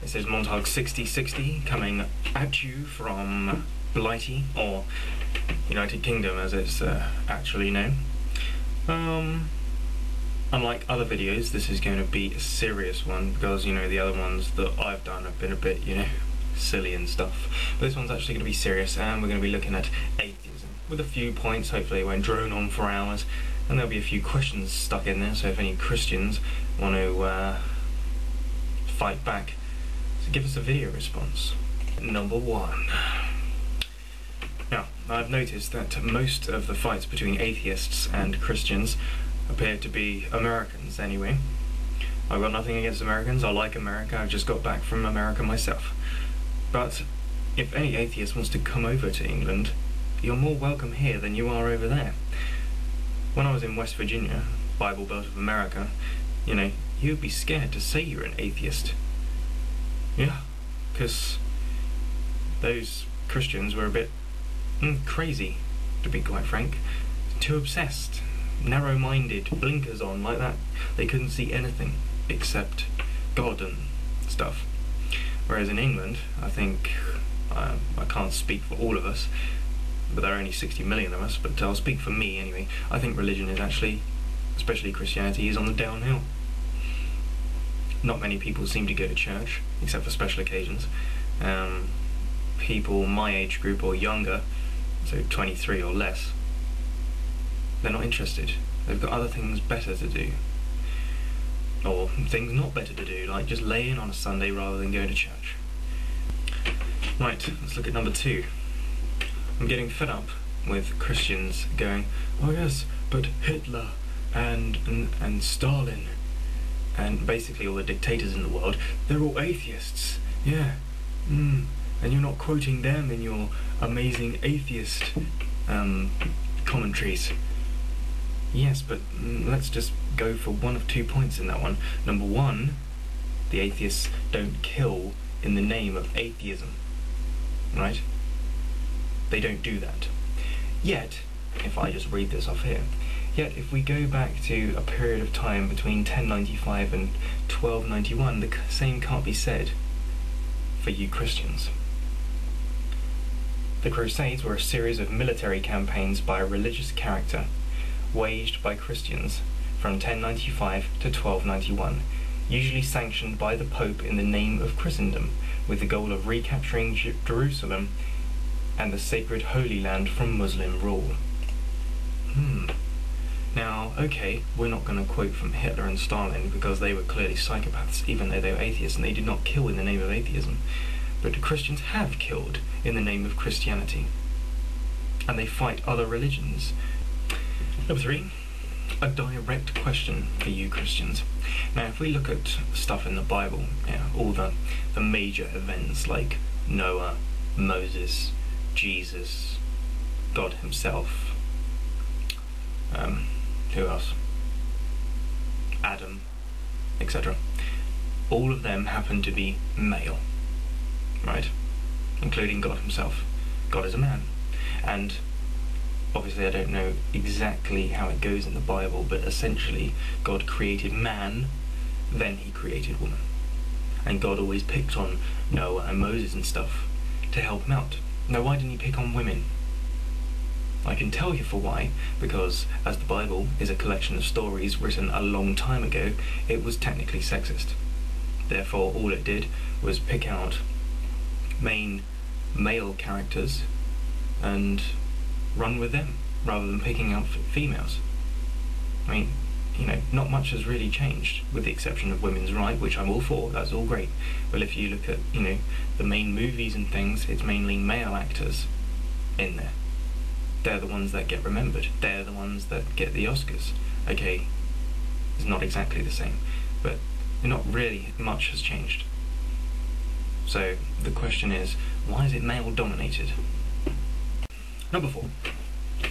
This is Montauk 6060 coming at you from Blighty, or United Kingdom as it's actually known. Unlike other videos, this is going to be a serious one because, the other ones that I've done have been a bit, silly and stuff. But this one's actually going to be serious, and we're going to be looking at atheism with a few points. Hopefully it won't drone on for hours, and there'll be a few questions stuck in there, so if any Christians want to fight back, so give us a video response. Number 1. Now, I've noticed that most of the fights between atheists and Christians appear to be Americans anyway. I've got nothing against Americans, I like America, I've just got back from America myself. But if any atheist wants to come over to England, you're more welcome here than you are over there. When I was in West Virginia, Bible Belt of America, you'd be scared to say you're an atheist. Yeah, because those Christians were a bit crazy, to be quite frank. Too obsessed, narrow-minded, blinkers on like that. They couldn't see anything except God and stuff. Whereas in England, I think, I can't speak for all of us, but there are only 60 million of us, but I'll speak for me anyway. I think religion is actually, especially Christianity, is on the downhill. Not many people seem to go to church, except for special occasions. People my age group or younger, so 23 or less, they're not interested. They've got other things better to do. Or things not better to do, like just lay in on a Sunday rather than going to church. Right, let's look at number 2. I'm getting fed up with Christians going, oh yes, but Hitler and Stalin and basically all the dictators in the world, they're all atheists. Yeah. And you're not quoting them in your amazing atheist commentaries. Yes, but let's just go for one of 2 points in that one. Number 1, the atheists don't kill in the name of atheism, right? They don't do that. Yet, if I just read this off here, yet if we go back to a period of time between 1095 and 1291, the same can't be said for you Christians. The Crusades were a series of military campaigns by a religious character, waged by Christians from 1095 to 1291, usually sanctioned by the Pope in the name of Christendom, with the goal of recapturing Jerusalem and the sacred Holy Land from Muslim rule. Now, okay, we're not going to quote from Hitler and Stalin because they were clearly psychopaths, even though they were atheists, and they did not kill in the name of atheism. But the Christians have killed in the name of Christianity, and they fight other religions. Number 3, a direct question for you Christians. Now, if we look at stuff in the Bible, all the major events like Noah, Moses, Jesus, God himself, who else? Adam, etc. All of them happen to be male, right? Including God himself. God is a man. And obviously I don't know exactly how it goes in the Bible, but essentially God created man, then he created woman. And God always picked on Noah and Moses and stuff to help him out. Now, why didn't he pick on women? I can tell you for why, because as the Bible is a collection of stories written a long time ago, it was technically sexist. Therefore, all it did was pick out main male characters and run with them, rather than picking out females. I mean, not much has really changed, with the exception of women's right, which I'm all for, that's all great. But if you look at, the main movies and things, it's mainly male actors in there. They're the ones that get remembered. They're the ones that get the Oscars. Okay, it's not exactly the same, but not really much has changed. So the question is, why is it male dominated? Number 4.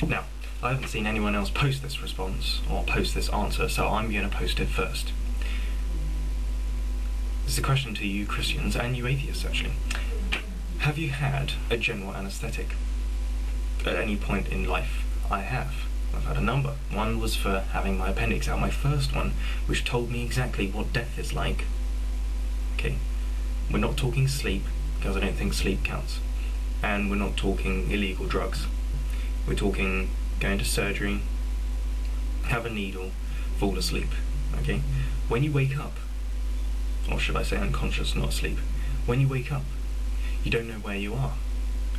Now, I haven't seen anyone else post this response or post this answer, so I'm going to post it first. This is a question to you Christians and you atheists actually. Have you had a general anaesthetic at any point in life? I have. I've had a number. One was for having my appendix out, my first one, which told me exactly what death is like. Okay. We're not talking sleep, because I don't think sleep counts. And we're not talking illegal drugs. We're talking going to surgery, have a needle, fall asleep, okay? When you wake up, or should I say unconscious, not asleep, when you wake up, you don't know where you are,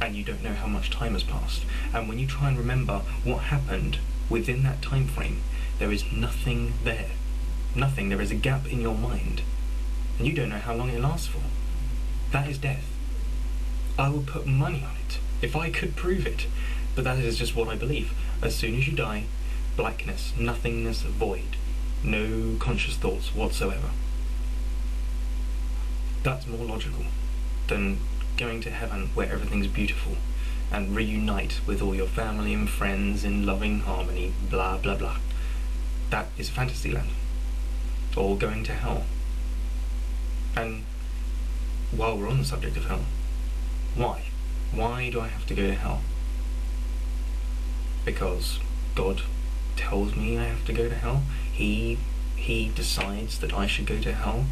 and you don't know how much time has passed. And when you try and remember what happened within that time frame, there is nothing there. Nothing. There is a gap in your mind, and you don't know how long it lasts for. That is death. I would put money on it, if I could prove it, but that is just what I believe. As soon as you die, blackness, nothingness, void, no conscious thoughts whatsoever. That's more logical than going to heaven where everything's beautiful and reunite with all your family and friends in loving harmony, blah blah blah. That is Fantasyland. Or going to hell. And while we're on the subject of hell, why? Why do I have to go to hell? Because God tells me I have to go to hell? He decides that I should go to hell?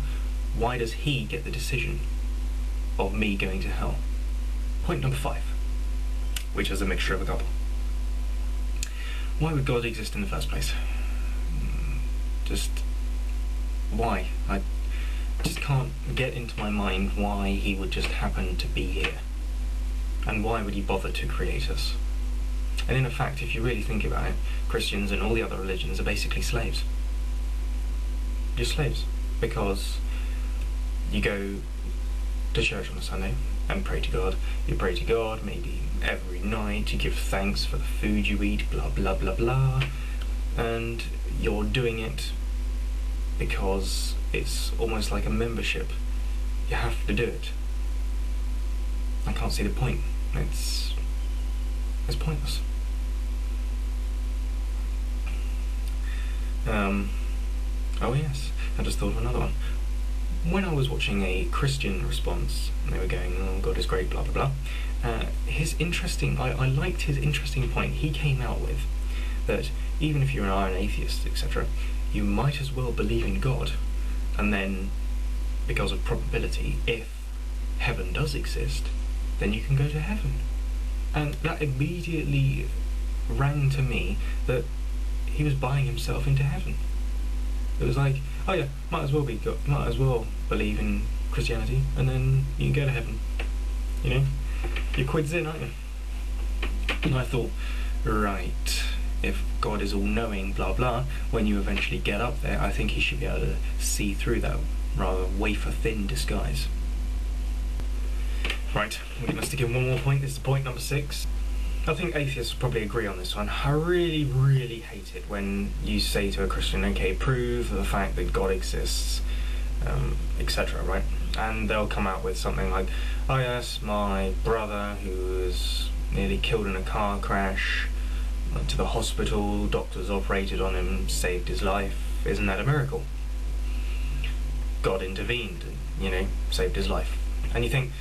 Why does he get the decision of me going to hell? Point number 5, which is a mixture of a couple. Why would God exist in the first place? Just why? I just can't get into my mind why he would just happen to be here. And why would he bother to create us? And in fact, if you really think about it, Christians and all the other religions are basically slaves. You're slaves. Because you go to church on a Sunday and pray to God. You pray to God maybe every night. You give thanks for the food you eat, blah blah blah blah. And you're doing it because it's almost like a membership. You have to do it. I can't see the point. It's pointless. Oh yes, I just thought of another one. When I was watching a Christian response, and they were going, oh, God is great, blah blah blah, I liked his interesting point he came out with, that even if you are an atheist, etc., you might as well believe in God, and then, because of probability, if heaven does exist, then you can go to heaven. And that immediately rang to me that he was buying himself into heaven. It was like, oh yeah, might as well be God, might as well believe in Christianity, and then you can go to heaven. You know, you're quids in, aren't you? And I thought, right, if God is all-knowing, blah blah, when you eventually get up there, I think he should be able to see through that rather wafer-thin disguise. Right, we're going to stick in one more point. This is point number 6. I think atheists probably agree on this one. I really, really hate it when you say to a Christian, okay, prove the fact that God exists, etc., right? And they'll come out with something like, oh yes, my brother who was nearly killed in a car crash, went to the hospital, doctors operated on him, saved his life. Isn't that a miracle? God intervened and, you know, saved his life. And you think,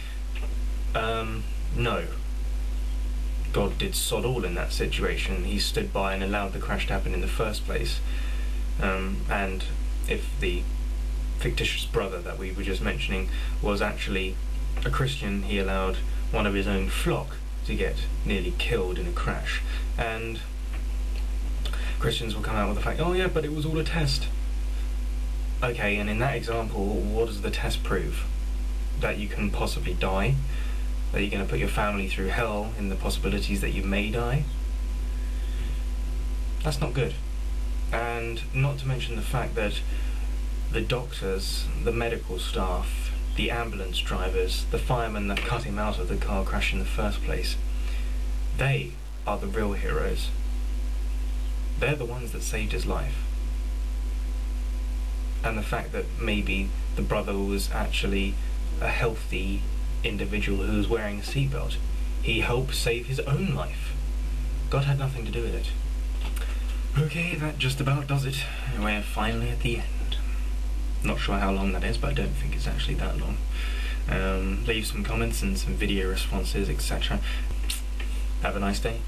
no. God did sod all in that situation. He stood by and allowed the crash to happen in the first place. And if the fictitious brother that we were just mentioning was actually a Christian, he allowed one of his own flock to get nearly killed in a crash. And Christians will come out with the fact, oh yeah, but it was all a test. Okay, and in that example, what does the test prove? That you can possibly die? That you're going to put your family through hell in the possibilities that you may die? That's not good. And not to mention the fact that the doctors, the medical staff, the ambulance drivers, the firemen that cut him out of the car crash in the first place, they are the real heroes. They're the ones that saved his life. And the fact that maybe the brother was actually a healthy individual who was wearing a seatbelt, he helped save his own life. God had nothing to do with it. Okay, that just about does it. We're finally at the end. Not sure how long that is, but I don't think it's actually that long. Leave some comments and some video responses, etc. Have a nice day.